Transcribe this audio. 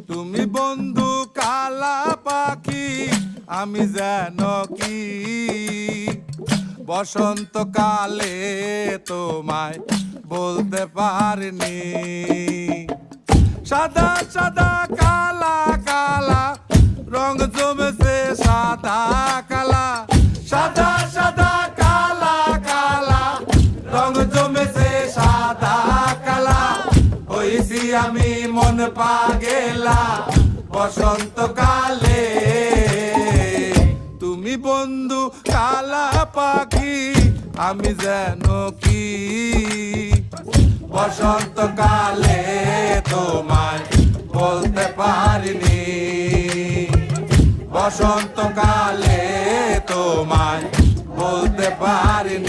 তুমি বন্ধু কালা পাখি, আমি যেন কি বসন্তকালে তোমায় বলতে পারিনি। সাদা সাদা কালা কালা রং জমেছে সাদা কালা, সাদা সাদা কালা কালা রং জমেছে সাদা কালা। হইছি আমি মন পাগেলা বসন্তকালে। তুমি বন্ধু কালা পাখি, আমি যেন কি বসন্তকালে তোমায় বলতে পারিনি। বসন্তকালে তোমায় বলতে পারিনি।